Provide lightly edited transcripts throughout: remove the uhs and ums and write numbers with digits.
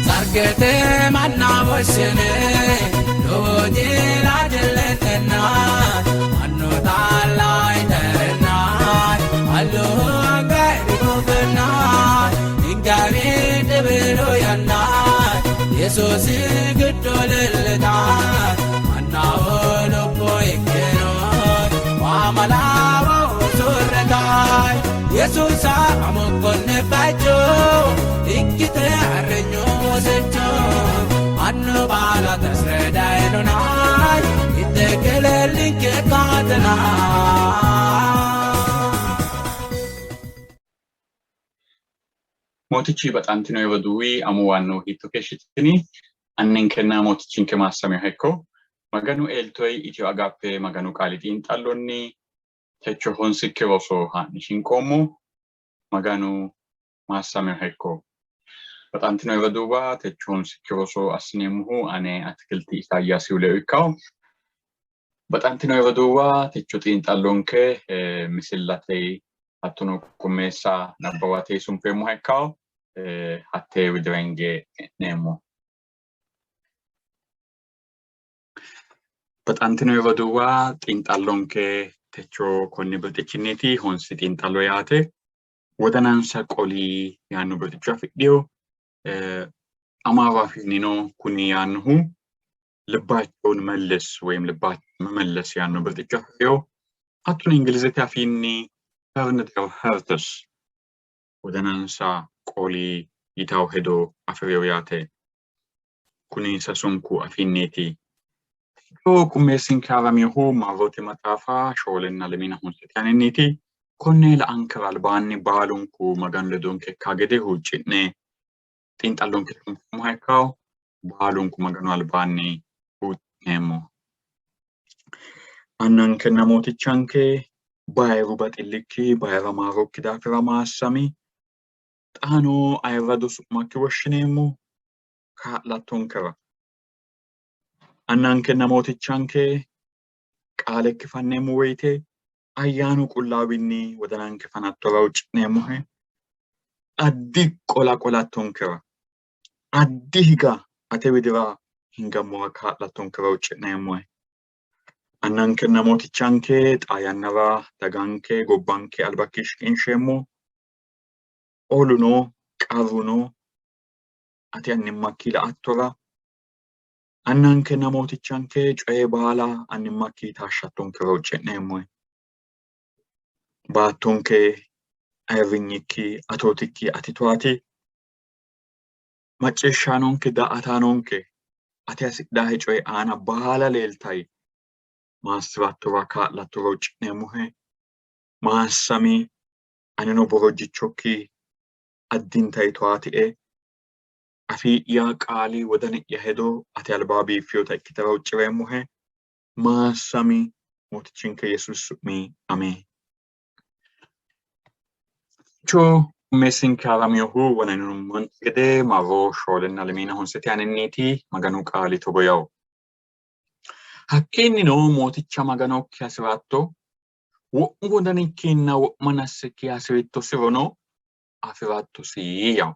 Sargete manna boshene loji ladelena anno talai terna allo gari bogna ingari debelo yanna Jesus gudolelna anna olo poikero wamalawo surregai Jesus amokonne bajo ikkite arrenyo secho anno bala tasredailona ittekelelike kadna Motichi batantino evadui amuwanno hitto keshitini annen kenna motichin ke massame hekko maganu eltoy Ethio Agape maganu qalitin xallonni techo honsikke roso hanishin qomo maganu massame hekko batantino evaduba techo honsikke roso asnemuhu ane atkilti Isaiyas uleuikaw batantino evaduba techo tin xallonke misillatei attono commessa nabawate sumpemo hekkaw hatte widrenge nemo batantino evaduwa xinxallonke techo konni biltichineti honsi xinxallo yaate wodanansa qoli yaannu biltichu afidhiyo amawa finino kuni yaannuhu ልባቸውን መልስ ወይም ልባቸውን መመለስ ያንኑ biltichu afidhiyo attun ingilizete afinni turn their hearts wodanansa qoli yitaw hedo afiriyo yaate kuni sasunku afinneti kummeessin kaaramihu mavote maxaafa shoolenna lemina hunsityanenniti konne la-ankara albaanni baalunku magan ledonke kagede huucci'ne xinxallonke tunfummo hekkaw baalunku maganu albaanni huucci'neemmo annanke namootichanke bayru baxillikki bayra maarokki daafira maassami xaano ayirrado su'makki woshshineemmo kaa'lattonkera annanke namootichanke qaalekki fanneemmo woyte ayyaanu qullaawinni wodananke fanattora huucci'neemmohe addi qolattonkera addi higa ate widira hingammoha kaa'lattonkera huucci'neemmohe annanke namootichanke xaayannara daganke gobbanke albakki shiqinsheemmo oluno qarruno ati annimmakki la''attora annanke namootichanke coye baala annimmakki taashshattonkera huucci'neemmohe baattonke ayirrinyikki atootikki atitoati macciishshaanonke daa''ataanonke ati hasidhaahe coye aana baala leeltay maassirattora kaa'lattora huucci'neemmohe maassami anino borojjichokki addintay toati'e afi'ya qaali wodani'ya hedo ati albaa biiffiyota ikkitara huuccireemmohe maassami mootichinke Yesuus su'mi ameen cho kummeessin kaaramiyohu wonanumman gede marro shoolenna lemina hunsityanenniti maganu qaali togo yaw hakkiinnino mooticha maganokki hasiratto wo'mu wodanikkinna wo'manassikki hasiritto sirono afirattosi yaw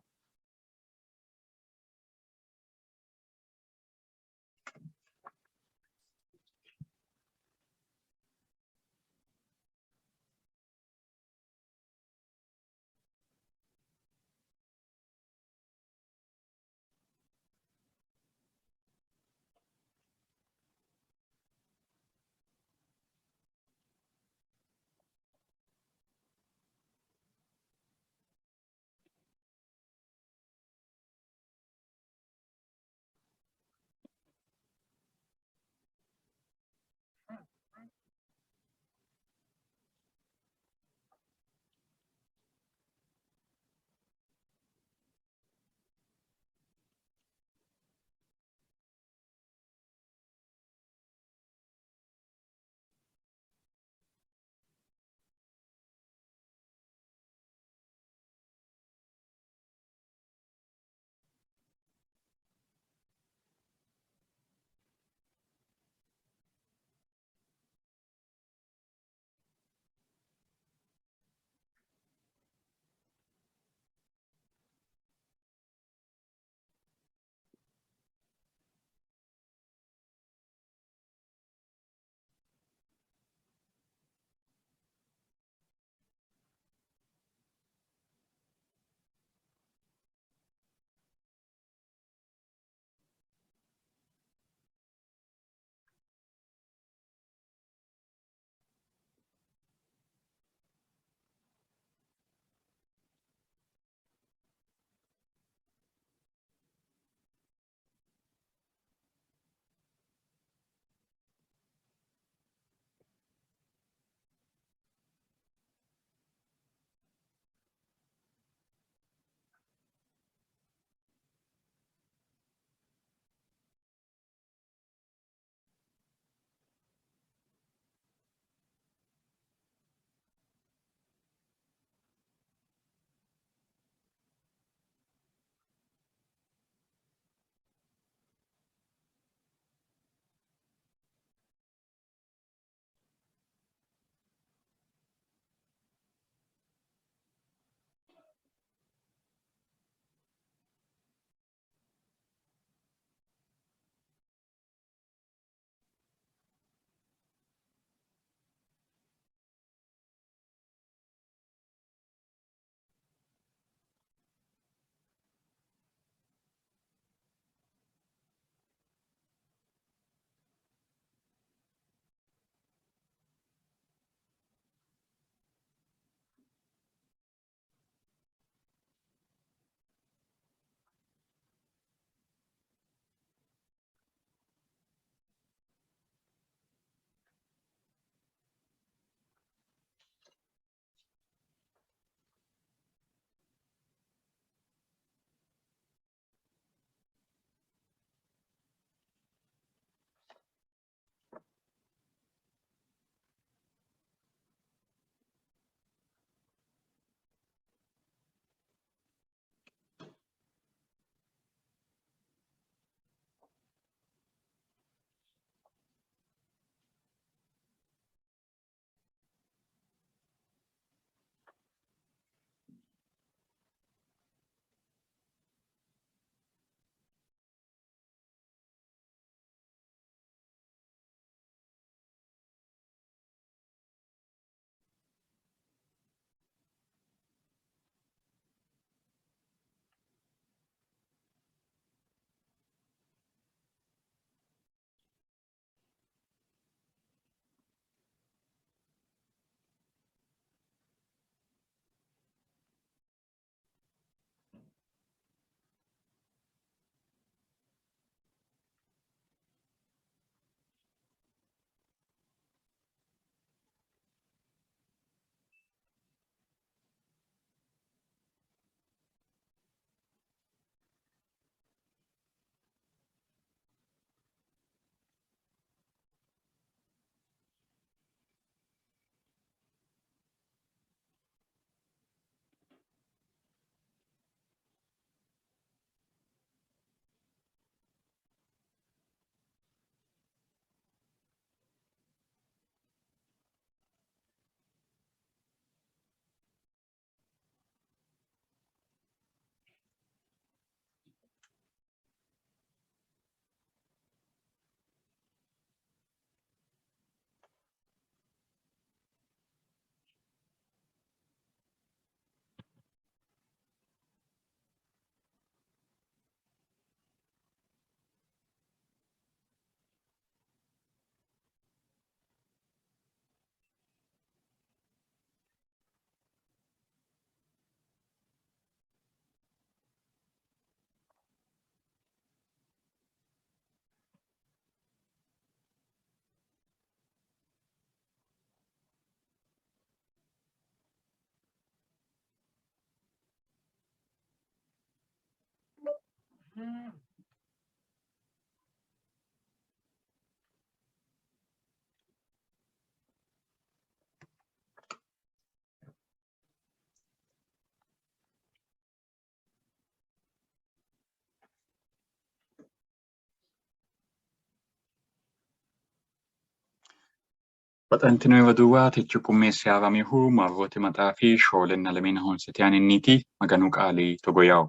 Baxantino Vaduwa techu kummesi avamihu marvote matafi sholenna lemina honsetianiniti maganu qali togoyaw.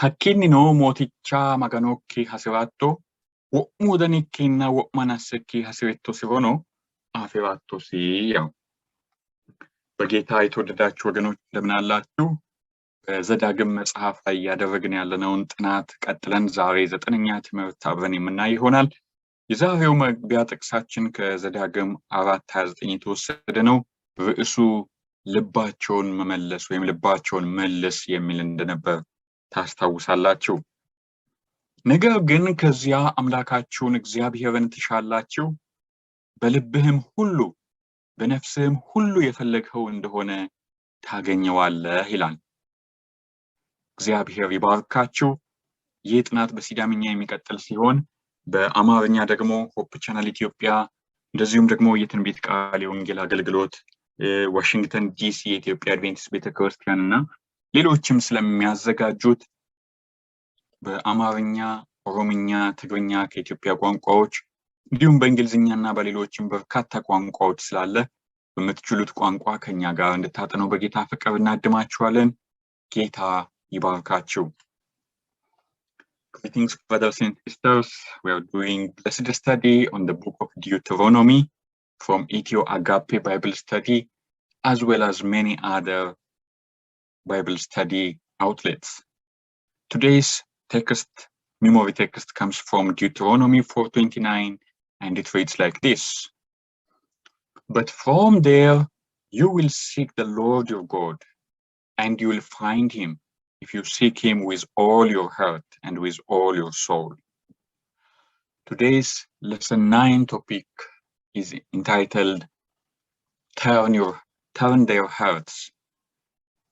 Hakkinni no mooticha maganokki hasiratto wo'mudanikkinna wo'manassekki hasiretto sihono አፌባቶሲ ያው በጌታ የተወደዳችሁ ወገኖች እንደምን አላችሁ? በዘዳግም መጽሐፍ ላይ ያደረግን ያለነውን ጥናት ቀጥለን ዛሬ 9ኛ ትምህርት አብረን የምናይ ይሆናል። የዛሬው መግቢያ ጥቅሳችን ከዘዳግም 4:29 የተወሰደ ነው። ርዕሱ ልባቸውን መመለስ ወይም ልባቸውን መልስ የሚል እንደነበር ታስታውሳላችሁ። ነገር ግን ከዚያ አምላካችሁን እግዚአብሔርን ትሻላችሁ በልብህም ሁሉ በነፍስህም ሁሉ የፈለግኸው እንደሆነ ታገኘዋለህ ይላል። እግዚአብሔር ይባርካችሁ። ይህ ጥናት በሲዳምኛ የሚቀጥል ሲሆን በአማርኛ ደግሞ ሆፕ ቻናል ኢትዮጵያ እንደዚሁም ደግሞ የትንቢት ቃል የወንጌል አገልግሎት ዋሽንግተን ዲሲ የኢትዮጵያ አድቬንቲስት ቤተክርስቲያንና ሌሎችም ስለሚያዘጋጁት በአማርኛ፣ ኦሮምኛ፣ ትግርኛ ከኢትዮጵያ ቋንቋዎች እንዲሁም በእንግሊዝኛና በሌሎችም በርካታ ቋንቋዎች ስላለ በምትችሉት ቋንቋ ከኛ ጋር እንድታጠኑ በጌታ ፍቅር እናድማችኋለን። ጌታ ይባርካችሁ። Greetings, brothers and sisters. We are doing blessed study on the book of Deuteronomy from Ethio Agape Bible Study, as well as many other Bible study outlets. Today's memory text comes from Deuteronomy 4:29, and it reads like this. But from there you will seek the Lord your God, and you will find him if you seek him with all your heart and with all your soul. Today's lesson 9 topic is entitled Turn Their Hearts,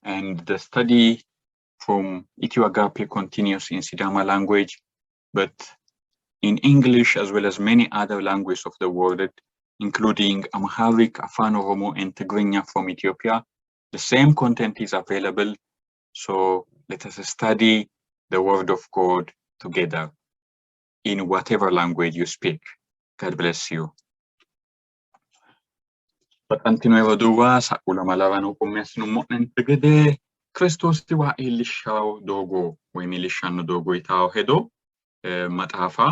and the study from Ethio Agape continues in Sidama language, but in English as well as many other languages of the world, including Amharic, Afan Oromo, and Tigrinya from Ethiopia. The same content is available, so let us study the word of God together in whatever language you speak. God bless you. Baxantino Vaduwa sa'ula malavano kommesnu mo'nen tegede Kristos tiwa ilishaw dogo ወይ ሚሊሻን dogo itaw hedo matafa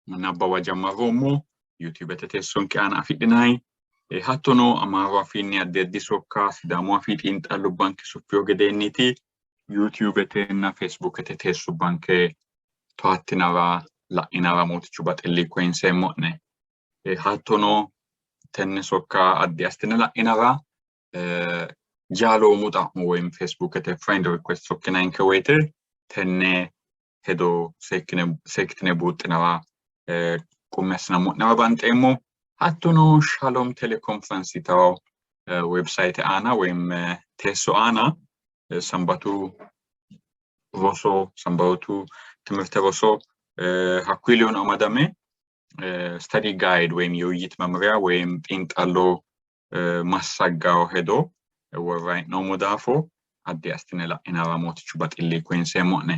nabbawa jammarommo YouTube teteson kian afidinai hattono amaro afini addi sokka sidamu afidin xallu banki sufyo gedeniti YouTube tenna Facebook tetesu banke toattinara la'inara motichu baxilli koinsemmo'ne hattono tenne sokka addi astine la'inara jalo muta ወይም Facebook te friend request sokkina inkewete tenne hedo sektine buuxinara kummesna mo'nara banteemmo hattono Shalom teleconference itaw website ana ወይም tesso ana sambatu ትምህርተ ሮሶ hakkuilion amadame study guide ወይም የውይይት መምሪያ ወይም ጢንጣሎ ማሳጋው ሄዶ ወራይ ነው ሙዳፎ addi astinela inara motichu baxilli koinsemmo'ne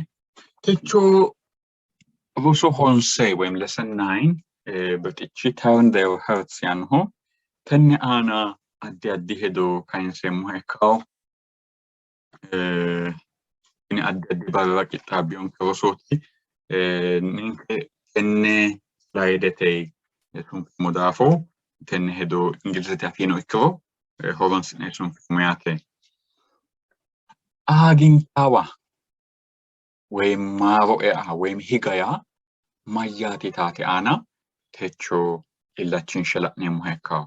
techo roso honse ወይም lesson 9 batichi turn their hearts yanho tenne ana addi hedo kainsemmo hekkaw in addi barra qixxaabiyon rosoti ninke tenne slaidetei modafo tenne hedo ingilizete afino ikkiro horonsi'nesun fumeyate agintawa ወይም ማሮኤአ ወይም ሂጋያ ማያቲ ታቲ አና ቴቾ ኢላችን ሸላኔ ሙሄካው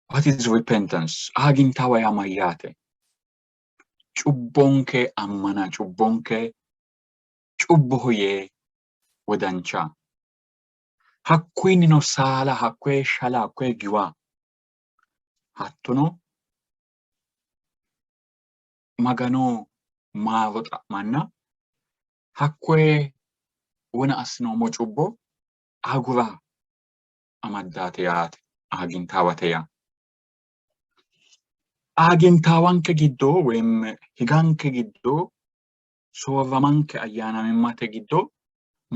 What is repentance? አግኝታዋ ያ ማያቴ ጩቦንኬ አማና ጩቦንኬ ጩቦሆዬ ወዳንቻ ሀኩይን ነው ሳላ ሀኩይ ሻላ ሀኩይ ጊዋ ሀቱኖ ማጋኖ ማሮጣ ማና Hakkoe wona asnoomo cubbo agura amaddate yaate agintaawate yaa. Agintaawanke giddo ወይም higanke giddo soorramanke ayyaanamimmate giddo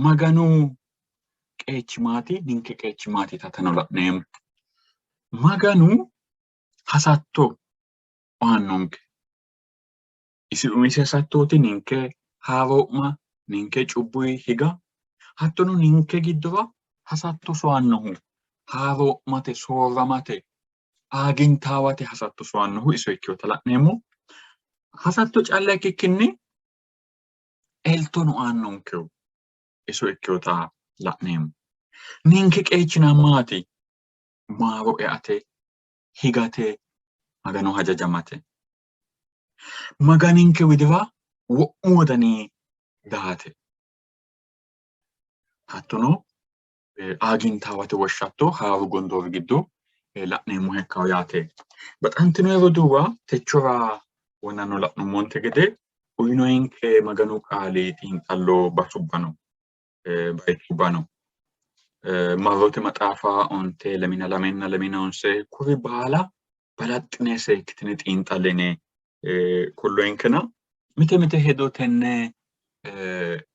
maganu qeechimaati ninke qeechimaati tatano la'neemmo. Maganu hasatto aannonke. Isi umisi hasattooti ninke haaroo'ma ninke cubbuyi higa hattono ninke giddora hasatto so'annohu haaroo'mate soorramate agintaawate hasatto so'annohu iso ikkewota la'neemmo. Hasatto calla ikkikkinni eltono aannonkehu iso ikkewota la'neemmo. Ninke qeechina maati? Maaro eate, higate, magano hajajamate. Maganinke widira wo'mu wodanii daate. Hattono agintaawate woshshatto haaru gondoori giddo la'neemmoha ikkawo yaate. Baxantino roduuwa techora wonano la'nummonte gede uyinoyinke maganu qaali xiinxallo basubbano bayichubbano. Marrote maxaafa onte lemina lamenna lemina onse kuri baala balaxxine seekkitine xiinxalline kulloyinkena mite mite hedo tenne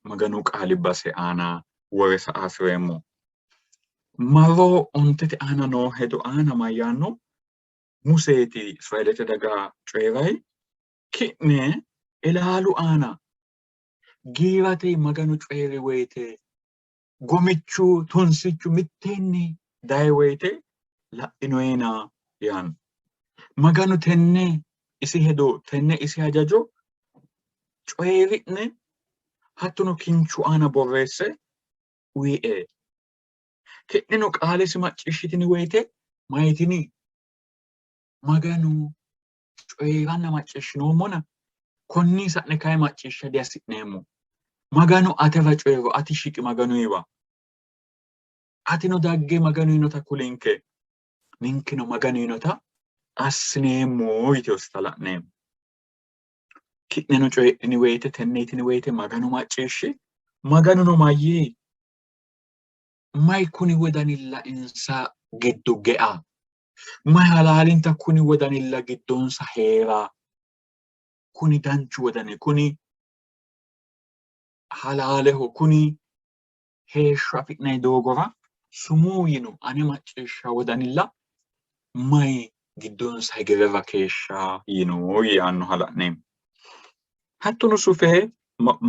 maganu qaali base aana wore sa"asireemmo. Marro ontete aana noo hedo aana mayyaanno Museeti Isiraelete daga coyiray ki'ne ilaalu aana giirate maganu coyiri woyite gomichu tunsichu mitteenni dayi woyite la'inoyina yaanno. Maganu tenne isi hedo tenne isi hajajo coyiri'ne hattono kinchu aana borreesse uyi'e. Ki'neno qaalesi macciishshitini woyite mayitini maganu coyiranna macciishshinoommona konni sa'ne kayi macciishsha diassi'neemmo. Maganu atera coyiro ati shiqi maganuyiwa. Atino dagge maganuyinota kulinke. Ninkeno maganuyinota assineemmo yitewosita la'neemmo. Ki'neno coyidhini woyite tenneetini woyite maganu macciishshi maganuno mayyii may kuni wodanilla insa giddo ge'a. May halaalinta kuni wodanilla giddonsa heera. Kuni danchu wodani kuni halaaleho kuni heeshsho afi'nayi doogora sumuu yino ane macciishsha wodanilla may giddonsa hige reva keeshsha yino yaannoha la'neemmo. Hattono sufee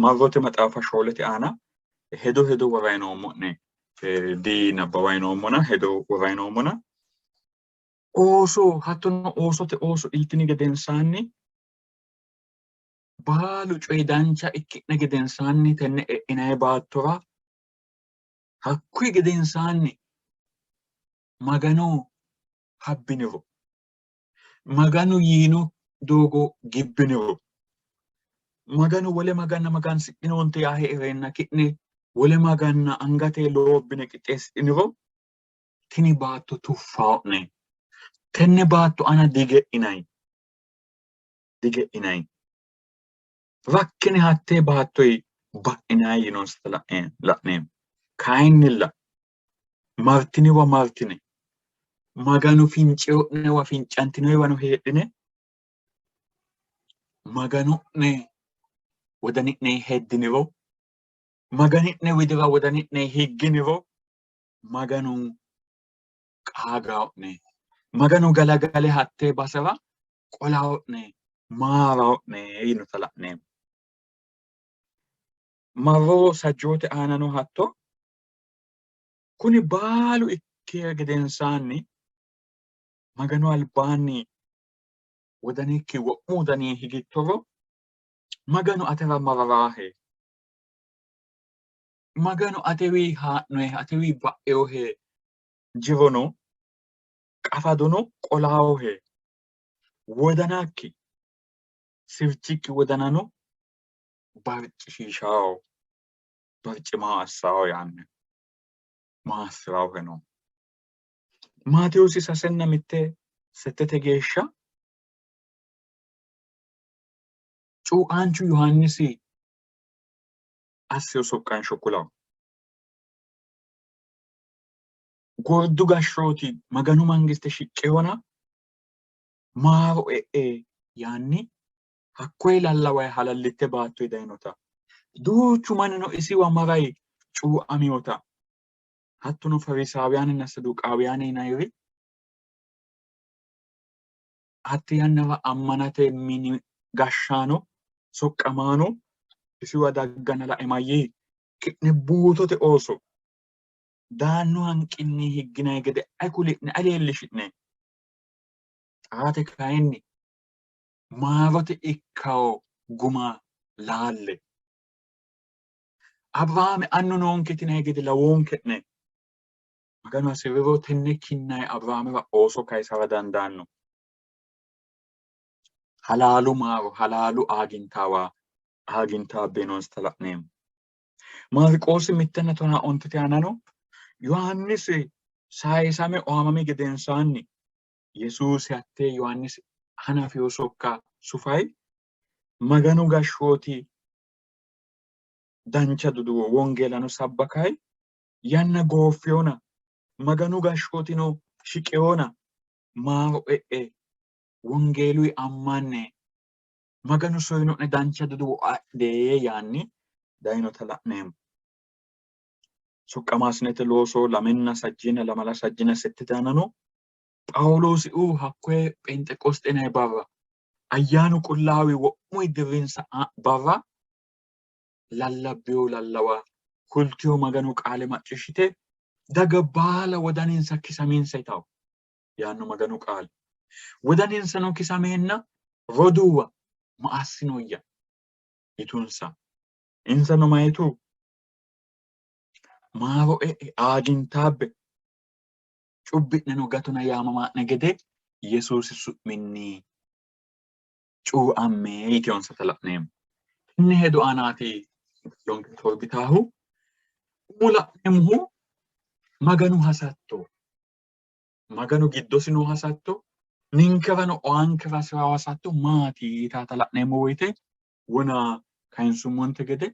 marrote maxaafa shoolete aana hedo worayi noommo'ne dinabbawayi noommona hedo worayi noommona ooso hattono oosote ooso iltini gedensaanni baalu coyi dancha ikki'ne gedensaanni tenne e'inayi baattora hakkuyi gedensaanni magano habbiniro maganu yiino doogo gibbiniro maganu wole maganna magansidhinoonte yaa heerenna ki'ne wole maganna angate loobbine qixxeessidhiniro tini baatto tuffao'ne. Tenne baatto ana dige'inayi. Rakkine hattee baattoyi ba'inayi yinonsita la'neemmo. Kayinnilla martiniwa martine maganu finceyo'newa fincantinoyiwano heedhine maganu'ne wodani'ne heddiniro magani'ne widira wodani'ne higginiro maganu qaagao'ne maganu galagale hattee basera qolao'ne maarao'ne yinota la'neemmo. Marro sajjoote aanano hatto kuni baalu ikkiya gedensaanni maganu albaanni wodanikki wo'mu wodanii higittoro maganu atera mararaahe. Maganu atewii haa'noye atewii ba'eyohe jirono qafadono qolaawohe wodanakki sirchikki wodanano barcishiishaawo barcimaa assaawo yaanne maassiraawohe no. Maatewoosi 6:7 geeshsha cuu'aanchu Yohaannisi assio soqqan shokkulaw. Gordu gashrooti maganu mangiste shiqqeewona maaro yaanni hakkoe lallaway halallitte baatto idaynota. Duuchu manino isiwa maray cuu'amiyota. Hattono Farisaawyaanina Saduqaawyaani yinayri hatti yannara ammanate mini gashshaano soqqamaano isiwa daggana la'e mayyee ki'ne buutote ooso daannu hanqinni higginay gede ay kuli'ne ay leellishi'ne xaate kayinni maarote ikkawo guma laalle Abrahaame annu noonketinay gede lawoonke'ne maganu hasiriro tenne kinnay Abrahaamera ooso kaysara dandaanno. Halaalu maaro halaalu aagintaabbe noonsta la'neemmo. Maariqoosi mittenna tonaa ontete aanano Yohaannisi sayisame ohamami gedensaanni Yesuusi hattee Yohaannisi hanafeyo sokka sufay maganu gashshooti dancha duduwo wongeelano sabbakay yanna gooffeyoona maganu gashshootino shiqeyoona maaro wongeeluyi ammanne maganu soyino'ne dancha duduwo adhee yaanni daynota la'neemmo. Soqqamaasinete looso lamenna sajjina lamala sajjina settete aanano Phawuloosi'u hakkoye Phenxeqosxenay barra ayyaanu qullaawi wo'muyi dirrinsa barra lallabbeyo lallawa kultiyo maganu qaale macciishshite daga baala wodaninsa kisaminsa yitawo yaanno maganu qaale. Wodaninsano kisameenna roduuwa ma assinoyya yitunsa. Insano mayitu maaro aagintaabbe cubbi'neno gatuna yaamamaa'ne gede Yesuusi su'minni cuu'ammee yiteyonsata la'neemmo. Tenne hedo aanaati yonke torbitaahu umu la'neemmohu maganu hasatto maganu giddosi noo hasatto ninkerano oankera hasirawo hasatto maati yitaata la'neemmo woyte wona kayinsummonte gede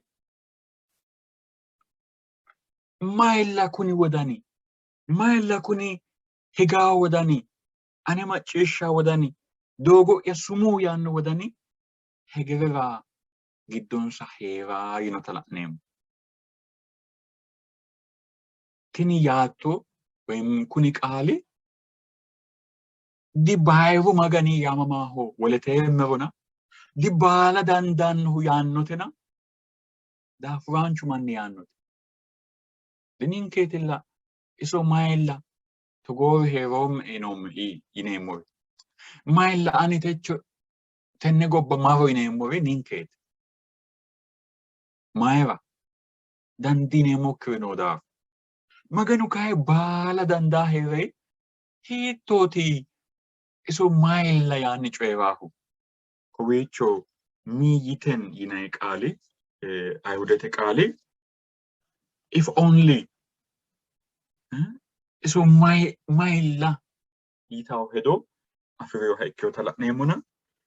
mayilla kuni wodani mayilla kuni higaa wodani ane macciishsha wodani doogo'ya sumuu yaanno wodani hegerera giddonsa heeraa yinota la'neemmo. Tini yaatto woyim kuni qaali dibbayru magani yaamamaaho woleteemmerona dibbaala dandaannohu yaannotena daafuraanchu manni yaannote. Dininkeetilla iso mayilla togoowi heeroomme yineemmori mayilla ani techo tenne gobba maro yineemmori ninkeeti. Mayra dandiineemmokkiri noo daafo. Maganu kayi baala dandaa heerey hiittooti iso mayilla yaanni coyraahu. Kowiicho miyiten yinay qaali ayhudete qaali if only iso mayilla yitawo hedo afireyoha ikkeyota la'neemmona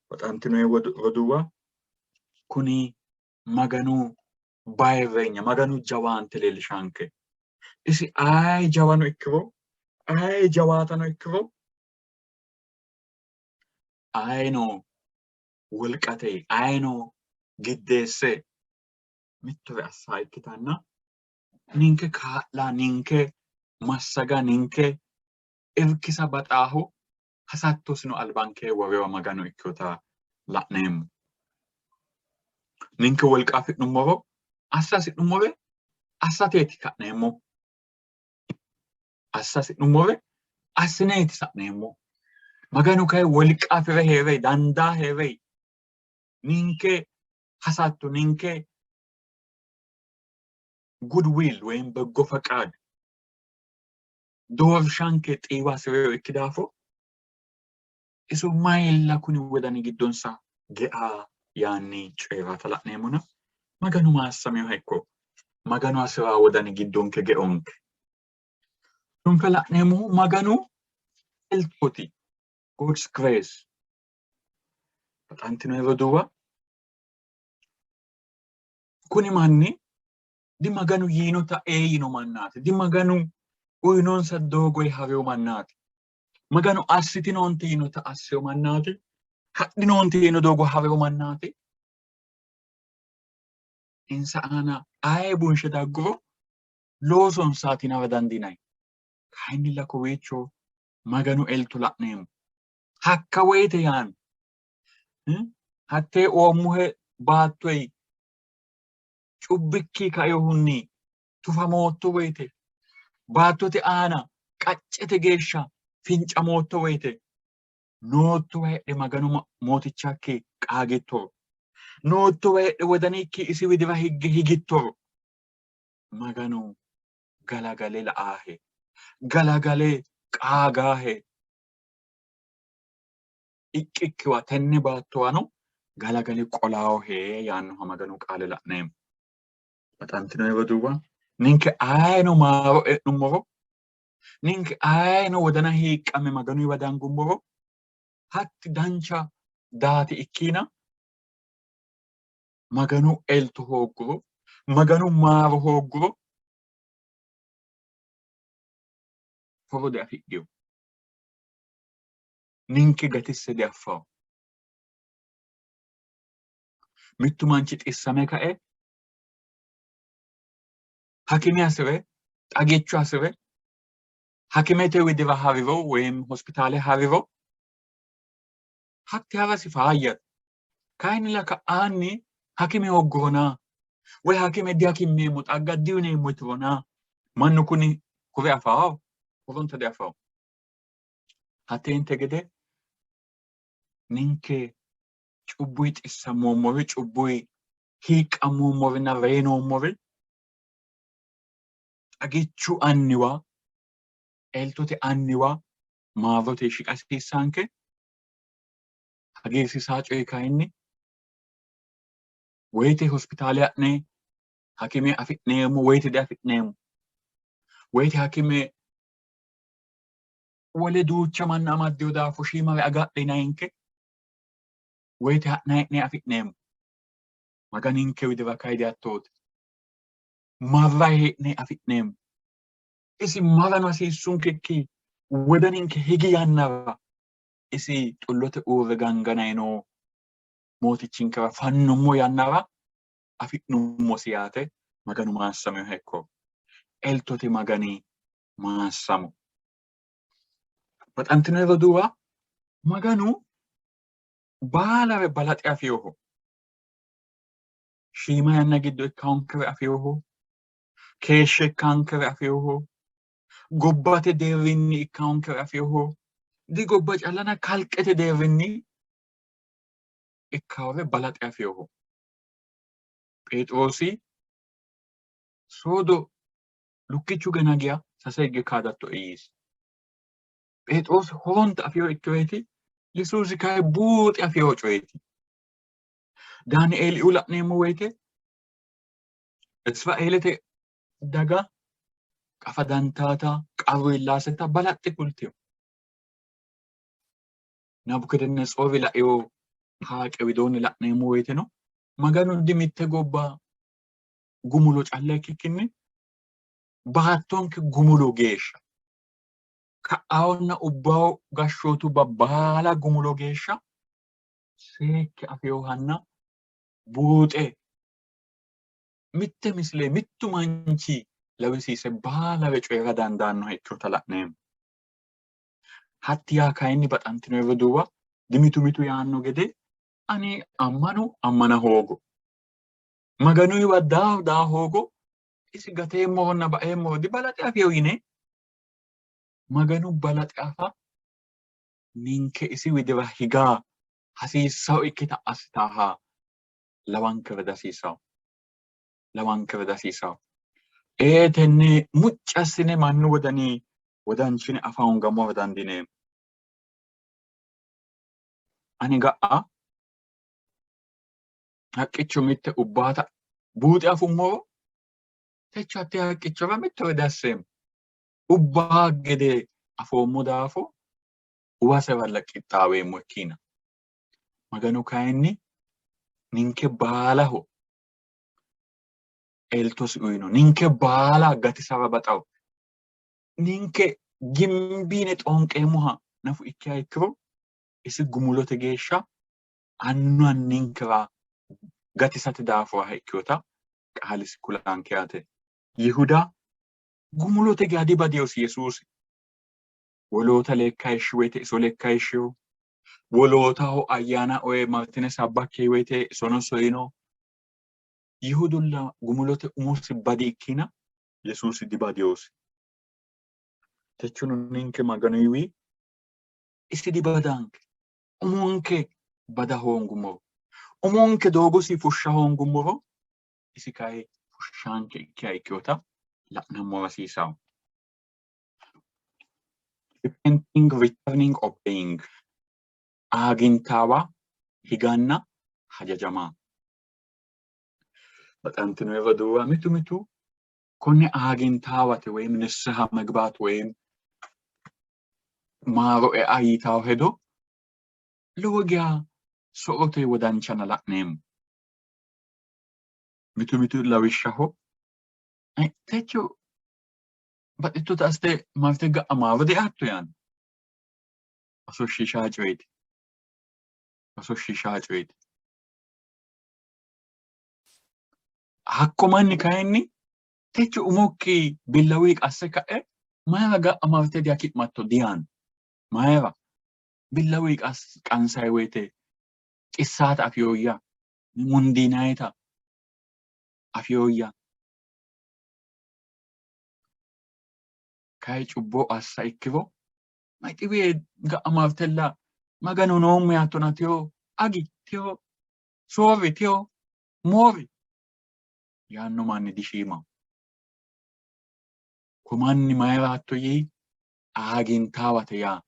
baxantinoye roduwa kuni maganu bayirreenya maganu jawaante leellishanke. Isi ay jawano ikkiro ay jawaatano ikkiro ayino wolqate ayino giddeesse mittore assaa ikkitanna ninke kaa'la ninke massaga ninke irkisa baxaaho hasattosino albankee worewa maganu ikkeyota la'neemmo. Ninke wolqa afi'nummoro assa hasi'nummore assateeti ka'neemmo. Assa hasi'nummore assineeti sa'neemmo. Maganu kayi wolqa afire heerey dandaa heerey ninke hasatto ninke goodwill ወይም በጎ ፈቃድ doorshanke xiiwa hasireyo ikki daafo iso mayilla kuni wodani giddonsa ge'aa yaanni coyrata la'neemmona maganu maassameyoha ikko maganu hasiraa wodani giddonke ge'onke. Dunke la'neemmohu maganu eltooti God's grace. Baxantinoye roduwa kuni manni Di maganu yinota yino mannati. Di maganu uyinonsa dogoy hareyo mannati. Maganu assitinoonte yinota asseyo mannati. Hadhinoonte yino dogo hareyo mannati. Insa aana aye bunshe dagguro loosonsaati nafa dandiinay. Kayinnilla kowiicho maganu elto la'neemmo. Hakka woyte yaano. Hattee oommuhe baattoy cubbikki kaeyohunni tufamootto woyte baattote aana qaccete geeshsha fincamootto woyte noottowa heedhe maganu mootichakki qaagittoro. Noottowa heedhe wodanikki isi widira higge higittoro. Maganu galagale la'aahe. Galagale qaagaahe. Ikkikkiwa tenne baattowano galagale qolaawohe yaannoha maganu qaale la'neemmo. Baxantino hedoduwa ninke ayeno maaro e'nummoro ninke ayeno wodana hiiqqame maganu wadangummoro hatti dancha daati ikkiina maganu elto hoogguro maganu maaro hoogguro horo diafidhiyo. Ninke gatisse diaffawo. Mittu manchi xissame kae hakime hasire xagicho hasire hakimete widira hariro woyim hospitaale hariro hatti harasi faayyate. Kayinnilla ka'aanni hakime hoggorona woy hakime dihakimeemmo xagga diuneemmo yitirona mannu kuni kure afaawo horonta diafaawo. Hattente gede ninke cubbuyi xissamoommori cubbuyi hiiqqamoommorina reenoommori xagichu anniwa eltote anniwa maarote shiqasiissaanke hagiirsiisaa coyi kayinni woyte hospitaale ha'ne hakime afi'neemmo woyte diafi'neemmo. Woyte hakime wole duucha manna amaddeyo daafo shiimare agadhe yinayinke woyte ha'na hee'ne afi'neemmo. Maganinke widira kaydi attoote. Marra hee'ne afi'neemmo. Isi marano hasiissunkekki wodaninke higi yannara isi xullote uurre ganganayno mootichinkera fannummo yannara afi'nummosi yaate maganu maassameyo hekko. Eltote magani maassamo. Baxantino hedoduwa maganu baalare balaxe afiyoho. Shiima yanna giddo ikkaankere afiyoho. Keeshshe ikkaankere afiyoho. Gobbate deerrinni ikkaankere afiyoho. Di gobba callana kalqete deerrinni ikkaawore balaxe afiyoho. Phexrosi soodo lukkichu gana giya sase higge kaadatto iyyisi. Phexrosi horonta afiyo ikkiyoeti Yesuusi kayi buuxi afiyo coyeeti. Daani'eeli'u la'neemmo woyte Israa'eelete daga qafadantaata qarru illaaseta balaxxe kultiyo. Nabukadnetsoori la'eyo haaqe widoonni la'neemmo woyteno maganu di mitte gobba gumulo calla ikkikkinni baattonke gumulo geeshsha ka'aawonna ubbawo gashshootu babbaala gumulo geeshsha seekke afiyohanna buuxe mitte misile mittu manchi lawisiise baalare coyira dandaannoha ikkiyota la'neemmo. Hatti yaa kayinni baxantino hedoduwa dimitu mitu yaanno gede ani ammana hoogo. Maganuyiwa daa hoogo isi gateemmoronna baeemmoro dibalaxe afiyo yine maganu balaxe afa ninke isi widira higaa hasiissawo ikkita assitaaha lawankere dasiisawo. Lawankere dasiisawo. Tenne mucci assine mannu wodanii wodanchine afa hongammora dandineemmo. Ani ga'a haqqicho mitte ubbaata buuxi afummoro techo hattee haqqichora mittore dasseemmo. Ubbaa gede afoommo daafo uwasewalla qixxaaweemmo ikkiina. Maganu kayinni ninke baalaho eltos uyno ninke baala gati saba bataw ninke gimbine xonqeemoha nafu ikkiya ikkiro isi gumulote geeshsha annu anninkera gatisate daafuha ikkiyota qaalisi kulanke yaate. Yihuda gumulote gadi badiyos Yesuusi woloota lekkayishi woyte iso lekkayishiyo wolootaho ayyaana oye martine sabbakke woyte isono soyino Yihudulla gumulote umusi badi ikkina Yesuusi dibadiyos. Techuno ninke maganuiwi isi dibadanke umonke bada hoongummo umonke doogosi fushsha hoongummo isi kayi fushshaanke ikkiya ikkiyota la'nammo hasiisawo. Repenting, returning, obeying. Agintawa higanna hajajama. Baxantino የበዱዋ ሚቱ konne agintawate ወይም ንስሐ መግባት ወይም ማሮ አይታው ሄዶ ለወጊያ ሶኦቴ ወዳንቻና ላቅኔም ሚቱ ለዊሻሆ ተቹ በጥቱ ታስተ ማፍተጋ አማወደ አቶያን አሶሺሻ ጮይት hakkomanni kayinni techu umokki billawi qasse ka'e mayra ga'a marte diakit matto diyan mayra billawi qansay woyte qissata afiyooyya mundinayta afiyooyya kay cubbo assa ikkiro mayxiwe ga'a martella magano noommo yattona tiyo agi tiyo soovi tiyo moovi yaanno manni dishiima kumanni mayra hatto yii agintawate yaa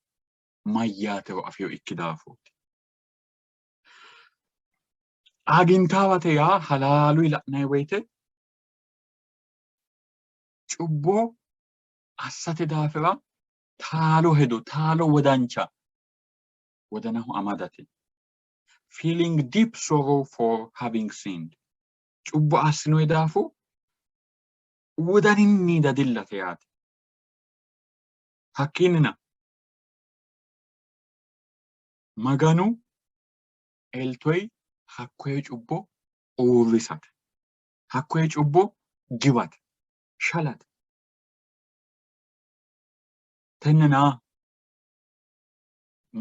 mayyaatero afiyo ikki daafooti. Agintawate yaa halaaluyi la'nayi woyte cubbo assate daafira taalo hedo taalo wodancha wodanahu amadate. Feeling deep sorrow for having sinned. Cubbo assinoyi daafu wodaninni dadillate yaate. Hakkiinnina maganu eltoyi hakkoye cubbo uurrisate. Hakkoye cubbo giwate. Shalate. Tennena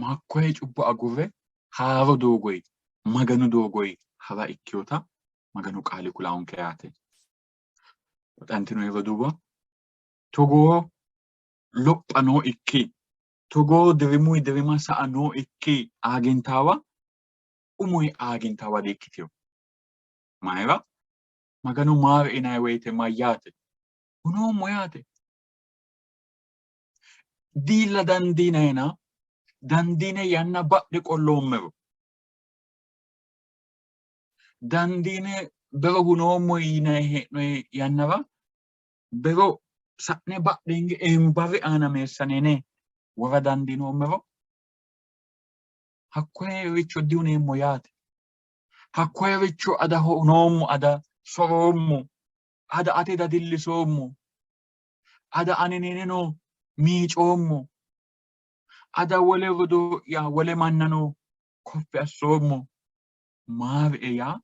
hakkoye cubbo agurre haaro doogoyi maganu doogoyi hara ikkiyota maganu qaali kulaanke yaate. Baxantino yeroduuba togoo lopha noo ikki togoo dirimuyi dirima sa'a noo ikki agintawa umuyi agintawa diikkitiyo. Mayra maganu maare inayi woyte mayyaate hunoommo yaate. Diilla dandiinayna dandiine yanna badhe qolloommero dandiine bero hunoommo yinayi hee'noyi yannara bero sa'ne badhenge barri aana meessaneene wora dandiinoommero hakkoyericho dihuneemmo yaate. Hakkoyericho ada hunoommo ada soroommo ada ate dadillisoommo ada anineneno miicoommo ada wole rodoo'ya wole mannano koffe assoommo maare'e yaa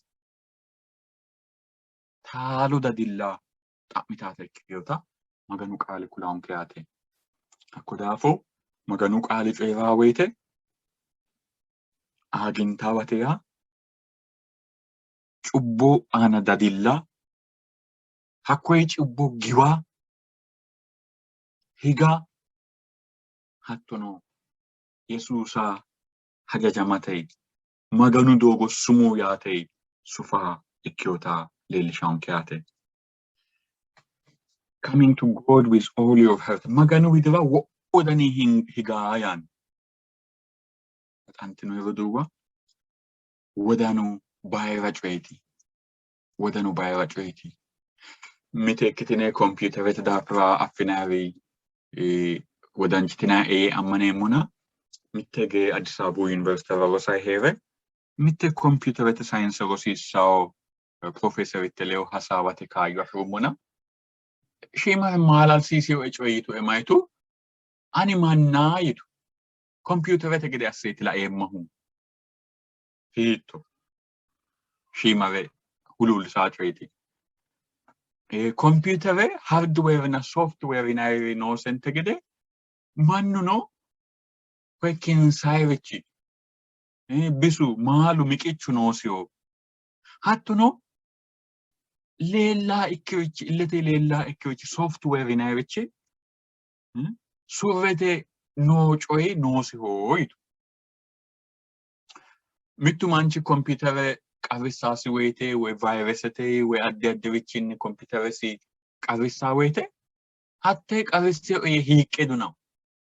taalo dadilla xa'mitaata ikkiteyota maganu qaali kulaanke yaate. Hakko daafo maganu qaali coyiraa woyte agintawate yaa cubbo aana dadilla hakkoye cubbo giwa higa hattono Yesuusa hajajamatey maganu doogo sumuu yaatey sufaha ikkiyota leellishaanke yaate. Coming to God with all your heart. Maganu widira wo'odani higaa yaan. Baxantino yeroduuba wodanu bayra coyiti. Wodanu bayra coyiti. Mite ikkitine kompiiterete daafira affinaari wodanchitina ammaneemmona mitte gee Addis Ababa University rosayi heere mitte kompiiterete saayinse rosiissawo Professor Itteleo hasaawate kaayyoo afurumona. Shima maalal siisii ecoyitu emaitu ani mannaa yitu computerete gede asseeti la eemmahu. Hiitto shimave hulul saacoyti. Computere hardware na software inayri no sente gede mannu no kwekin sayrichi bisu maalu miqichu noosiyo hattono leellaa ikkirichi illete leellaa ikkirichi software inayrichi surrete noo coyi noosi hooyitu. Mittu manchi computere qarrisaasi woyte woy virusete woy addi addirichiinni computeresi qarrisaa woyte hattee qarriseo hiiqqedu naw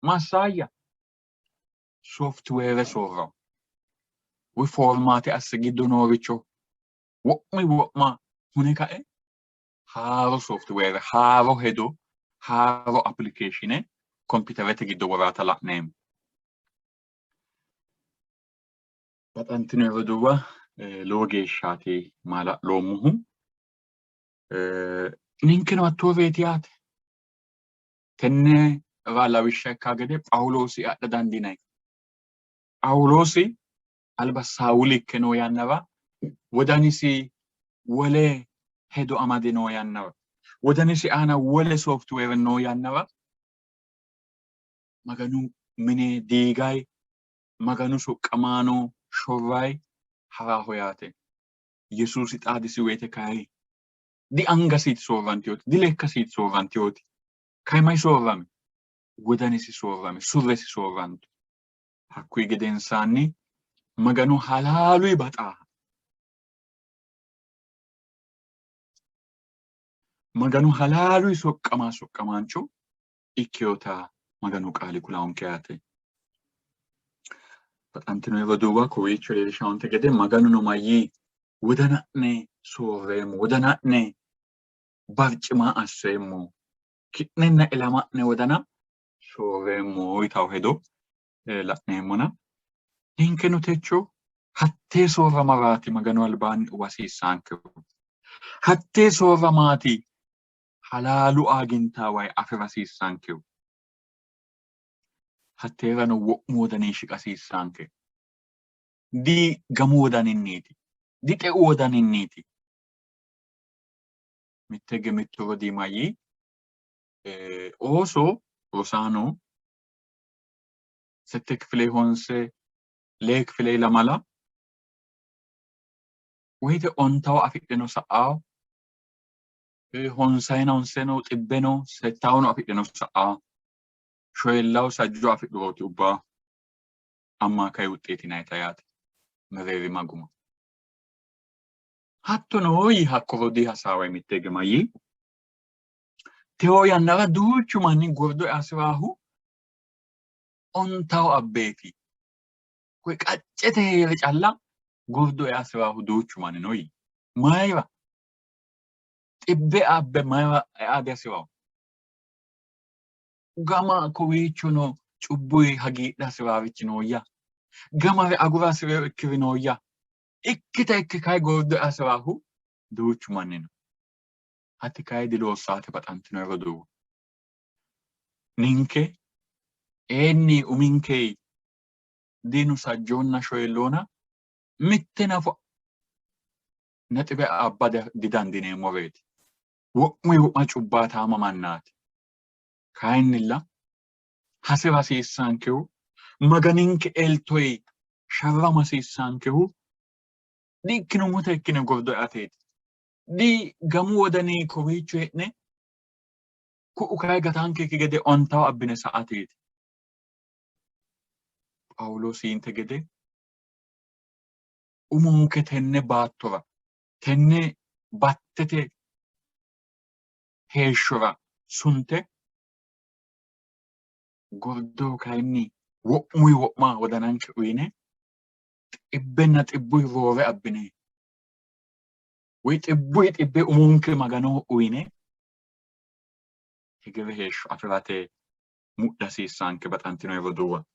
massaayya software soorraw woy formaate asse giddo nooricho wo'ma hune ka'e haaro software haaro hedo haaro application computerete giddo waraata la'neemmo. Baxantino hedowa lowo geeshshaati maala'loommohu. Ninkeno hattoorreeti yaate. Tenne lawishsha ikkaa gede Phaawulosi adha dandiinay. Phaawulosi alba Saawuli ikke noo yannara wodanisi wole hedo amade noo yannara wodanisi aana wole software noo yannara maganu mine diigay maganu soqqamaano shorray haraaho yaate. Yesuusi xaadisi woyte kayi di angasiiti soorrantiyooti di lekkasiiti soorrantiyooti kayi may soorrame wodanisi soorrame surresi soorrantu. Hakkuyi gedensaanni maganu halaaluyi baxaaha. Maganu halaaluyi soqqamaancho ikkeyota maganu qaali kulaanke yaate. Baxantino hedowa kowiicho leellishawonte gede maganu no mayyi wodana'ne soorreemmo wodana'ne barcima asseemmo ki'nenna ilama'ne wodana soorreemmo yitaw hedo la'neemmona. Ninkeno techo hattee soorramaraati maganu albaanni uwasiissaankehu. Hattee soorramaati halaalu agintaaway afirasiissaankehu. Hatteerano wo'mu wodanii shiqasiissaanke. Di gamu wodaninniiti. Di xeu wodaninniiti. Mitte mittu wodii mayyi ooso rosaano sette kifile honse lee kifile lamala woyte ontawo afidhino sa'aaw honsayna honseno xibbeno settaawno afidhino sa'aaw shoyellaw sajjo afidhurooti ubbaa amma kay wuxxeetinayta yaate mereeri maguma. Hattono hakko rodii hasaaway mitteege mayyi tewo yannara duuchu manni gordo asiraahu ontawo abbeeti koy qaccete heere calla gordo asiraahu duuchu manni noyi mayra xibbe abbe mayra eade asiraahu gama kowiicho no cubbuyi hagiidhe asiraarichi nooyya gamare agura asireeyo ikkiri nooyya ikkita ikke kay gordo asiraahu duuchu manni no. Hatti kay diloossaate baxantino hedowa. Ninke eenni uminkey dinu sajjoonna shoyelloona mitte nafo nexibe abba didandineemmoreeti. Wo'ma cubbaataama mannaati. Kayinnilla hasira hasiissaankehu maganinke eltoy sharrama hasiissaankehu di ikkinummote ikkine gordo eateeti. Di gamu wodanii kowiicho hee'ne ku'u kay gataankeeki gede ontawo abbine sa'ateeti. Phaawulosiinte gede umonke tenne baattora tenne battete heeshshora sunte gordo kayinni wo'muyi wo'ma wodananke uyine xibbenna xibbuyi roore abbine woy xibbuyi xibbe umonke maganoho uyine hegere heeshsho afirate mudha hasiissaanke baxantino hedowa.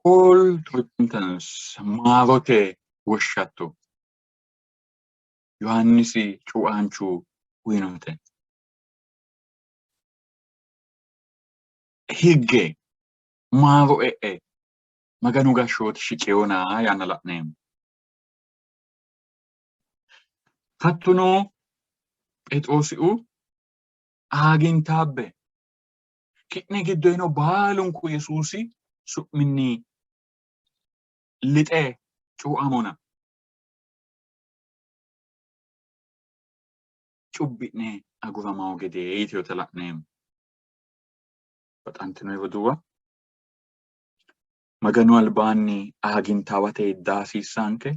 All repentance maarote woshshatto Yohannisi cu'aanchuu uyinote. Higge maaro e'e maganu gashshooti shiqeyoonaa yaanna la'neemmo. Hattono Phexrosi'u aagintaabbe ki'ne giddoyino baalunku Yesuusi su'minni lixe cu'amona. Cubbi'ne aguramawo gede yiteyota la'neemmo. Baxantinoy roduuwa maganu albaanni aagintaawate idda hasiissaanke,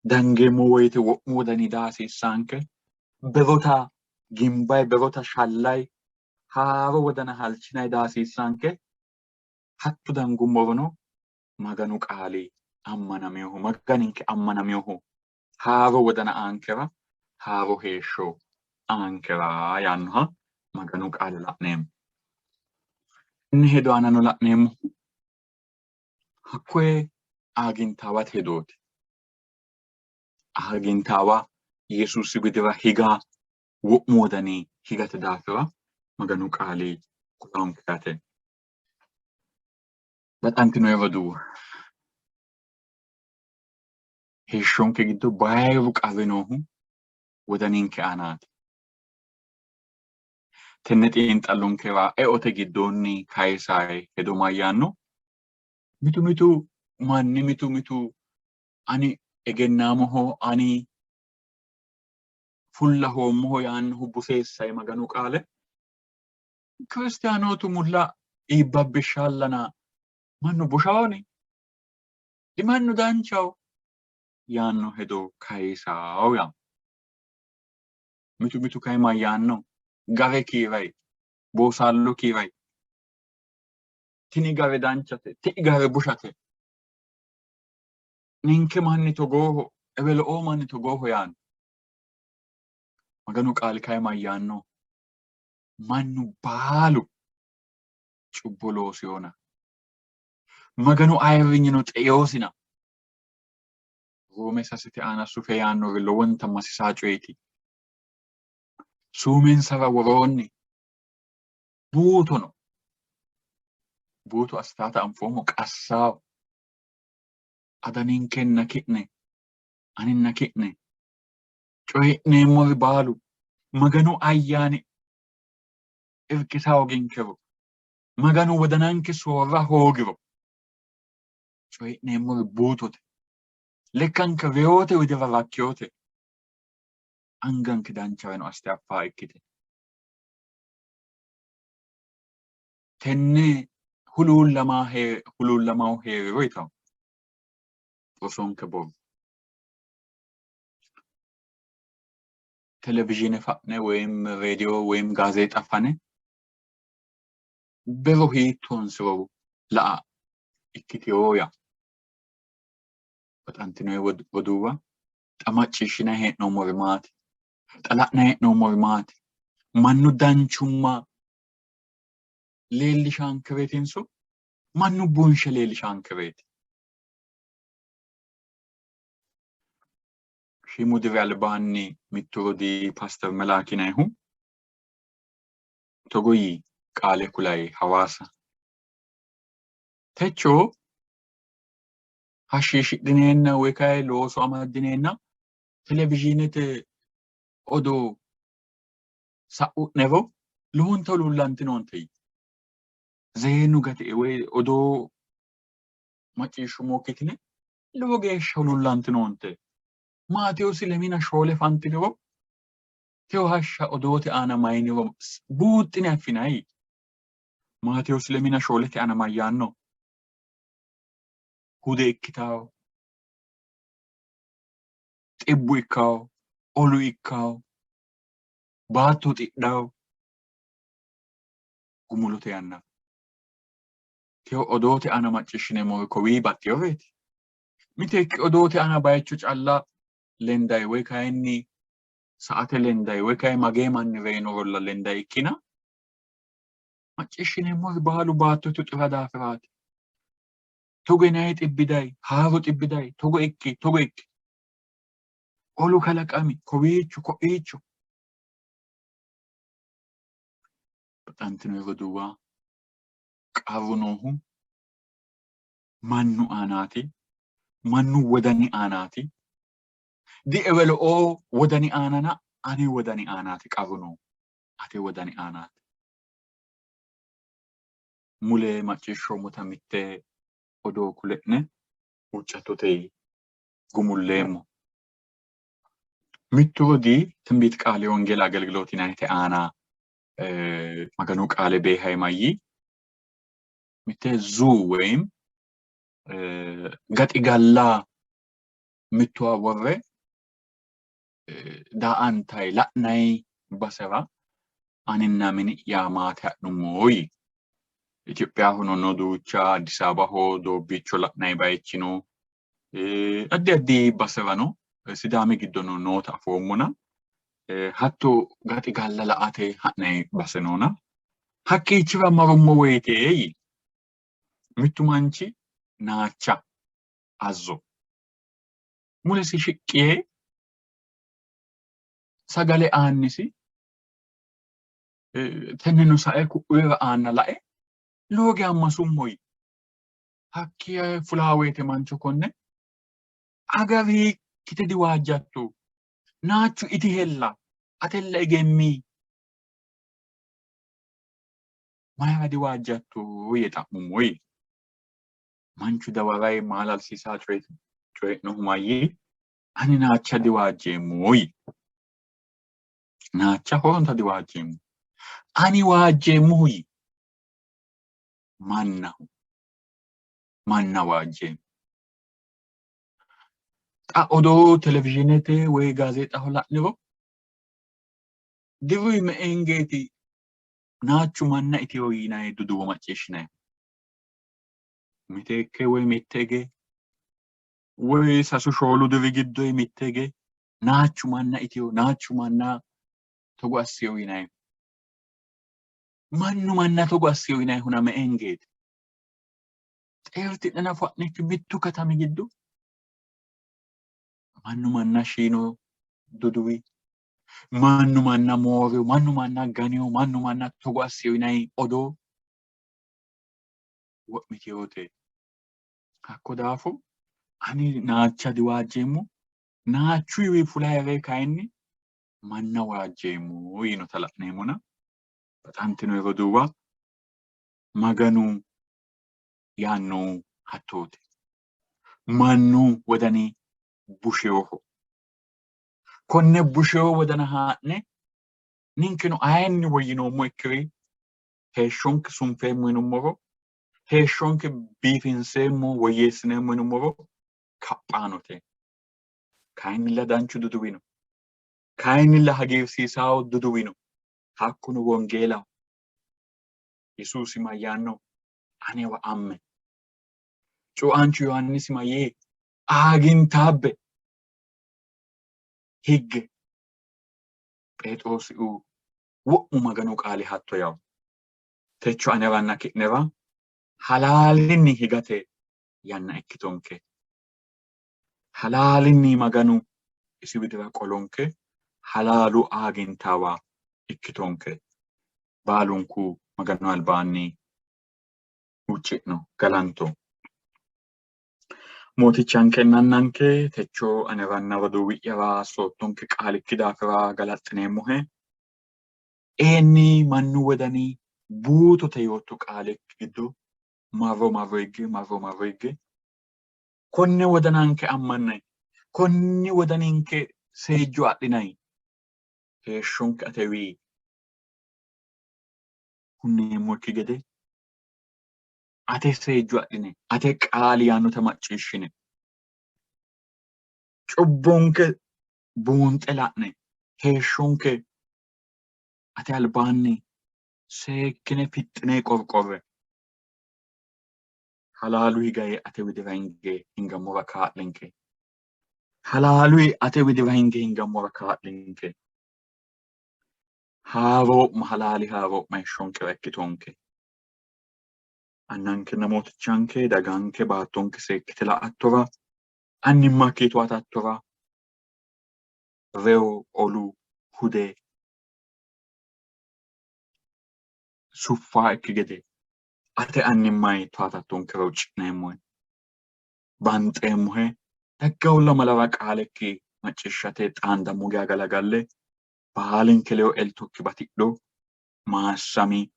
dangeemmo woyite wo'mu wodani daa hasiissaanke, berota gimbay berota shallay haaro wodana halchinay daa hasiissaanke, hatto dangummorono maganu qaali ammanameyoho, maganinke ammanameyoho haaro wodana aankera haaro heeshsho aankera yaannoha maganu qaali la'neemmo. Inni hedo aanano la'neemmo hakkoye aagintaawate hedooti. Aagintaawa Yesuusi widira higaa wo'mu wodanii higate daafira maganu qaali kulonke yaate. Baxantinoy roduuwa heeshshonke giddo bayiru qarri noohu wodaninke aanaati. Tenne xiinxallunkera eote giddoonni kayisaay hedo mayyaanno? Mitu mitu manni mitu mitu ani egennaamoho ani fulla hoommoho yaannohu buseessay maganu qaale kiristaanootu mulla iibbabbishshallana mannu bushawoni dimannu danchaho yaanno hedo kayisaao yaa. Mitu mitu kay mayyaanno gare kiiray boosaallo kiiray tini gare danchate ti'i gare bushate ninke manni togooho ewelo'oo manni togooho yaanno. Maganu qaali kay mayyaanno mannu baalu cubbo looseyona maganu ayirrinyino xeyoosina. Roome 6 aana sufe yaannori lowonta masisaa coyeeti. Suumensara woroonni buutono buuto assitaata anfoommo qassaawo adaninkenna ki'ne aninna ki'ne coyi'neemmori baalu maganu ayyaani irkisa hoginkero maganu wodananke soorra hoogiro coyi'neemmori buutote. Lekkanke reyoote widira rakkeyoote anganke danchaweno assite affaa ikkite. Tenne huluullamaho heeriro yitawo rosonke borro. Televizhiine fa'ne woyim reediyo woyim gaazeexa fane bero hiittoonsiro la'a ikkiteyo yaa. Baxantinoy roduuwa xa macciishshinayi hee'noommori maati? Xa la'nayi hee'noommori maati? Mannu danchumma leellishaankereetinso mannu bunshe leellishaankereeti? Shiimu diri albaanni mittu rodii Pastor Melaaki yinayihu togo yii qaale kulay Hawaasa. Techo hashshiishshidhineenna woy kay looso amaddineenna televizhiinete odoo sa'u'nero lowonta huluullantinoonte yii. Zeenu gate woy odoo macciishshumokkitine lowo geeshsha huluullantinoonte. Maatewos lemina shoole fantiniro tewo hashsha odoote aana mayiniro buuxxine affinayi. Maatewos lemina shoolete aana mayyaanno? Hude ikkitawo, xibbu ikkawo, olu ikkawo, baatto xidhawo gumulote yanna. Tewo odoote aana macciishshineemmori kowii baxxiyoreeti. Mitekki odoote aana bayicho calla lenday woy kayinni sa"ate lenday woy kay magee manni reynorolla lenday ikkina macciishshineemmori baalu baattote xura daafiraati. Togo yinayi xibbi dayi, haaro xibbi dayi, togo ikki. olu kalaqami ko'iichu baxantino goduwa qarunohu mannu aanati mannu wodani aanati di ewelo o wodani aanana ani wodani aanati qaruno ate wodani aanati mule macciishshoommota mitte odoo kule'ne huuccattote gumulleemmo mittu wodi ትንቢት ቃል የወንጌል አገልግሎት ናይተ አና maganu qaale beehay mayyi mitte zu ወይም gaxi galla mittuwa worre ዳአንታይ la'nay basera aninna mini yaamaate ha'nummoyi ኢትዮጵያ ሆኖ duucha አዲስ አበባ ሆ doobbiicho la'nay bayichi no addi addi basera no sidaami giddo noota afoommona hatto gaxi galla la'ate ha'nay base noona hakkiichiwa marummo woyteeyi mittu manchi naacha azzo mulesi shiqqee sagale aannisi tenneno sae ku'uira aanna lae looge ammasummoyi hakki fulaaweete mancho konne agari kite diwaajjatto naachu iti hella atella egemmi mayra diwaajjatto yee xa'mummoyi manchu dawaray maalalsiisaa coyi'nohumayyi ani naacha diwaajjeemmoyi naacha horonta diwaajjeemmo ani waajjeemmohuyi manna waajjeemmo xa odoo televizhiinete woy gaazeexaho la'niro diruyi me'engeeti naachu manna itiyo yinay duduwo macciishshinay miteekke woy mittege woy sasu shoolu diri giddoyi mittege naachu manna itiyo naachu manna togo assiyo yinay mannu manna togo assiyo yinay huna me'engeeti xeerti'nena fa'nikki mittu katami giddo mannu manna shiino duduwi mannu manna mooriyo mannu manna ganiyo mannu manna togo assiyo yinay odoo wo'mitiyote hakko daafo ani naacha diwaajjeemmo naachuyiwi fulayre kayinni manna waajjeemmo yinota la'neemmona baxantino goduwa maganu yaanno hattoote mannu wodani busheyoho konne busheyo wodana haa'ne ninkeno ayinni woyyinoommo ikkiri heeshshonke sunfeemmo yinummoro heeshshonke biifinseemmo woyyeessineemmo yinummoro kaphaanote kayinnilla danchu duduwino kayinnilla hagiirsiisaawo duduwino hakkuno wongeelaho yesuusi mayyaanno anewa amme cu'anchu yohannisi mayyee aagintaabbe higge phexroosi'u wo'mu maganu qaali hatto yawu techo aneranna ki'nera halaalinni higate yanna ikkitonke halaalinni maganu isi widira qolonke halaalu aagintaawa ikkitonke baalunku maganu albaanni huucci'no galanto mootichanke nannanke techo aneranna roduuwi'yara soottonke qaalikki daafira galaxxineemmohe eenni mannu wodani buutote yootto qaalikki giddo marro higge konne wodananke ammannay konni wodaninke seejjo adhinay heeshshonke atewii hunneemmokki gede ate seejjo adhine ate qaali yaannota macciishshine cubbonke buunxe la'ne heeshshonke ate albaanni seekkine fixxine qorqorre halaalu higaye ate widira hinge hingammora kaa'linke halaaluyi ate widira hinge hingammora kaa'linke haaroo'ma halaali haaroo'ma heeshshonkera ikkitonke annankenna mootichanke daganke baattonke seekkite la'attora annimma akkiitu atattora Reo Olu Hude Sufa Ekigede Ate Animai Tatatun Crouch Nemoy Bantemuhe Tagaula Malavak Aleki Machishatet and the Mugagalagalle Bahalin Keleo El Tukibatikdo Masami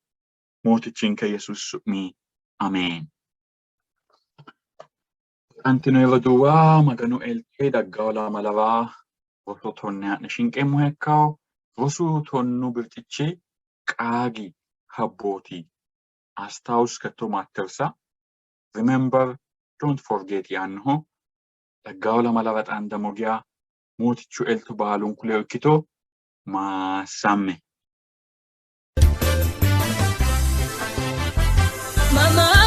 Motichinka Jesus mi Amen. Antino Dua Maganu El Keda Gaula Malava Voso Tonne Nishinke Muhekao Vosu Tonnu Birtichi Kagi Haboti Astaus Katomatersa. Remember, don't forget Yanho, the Gaula Malavat and the Mogia, Motichu El Tubalun Kuleo Ma Samme. Mama.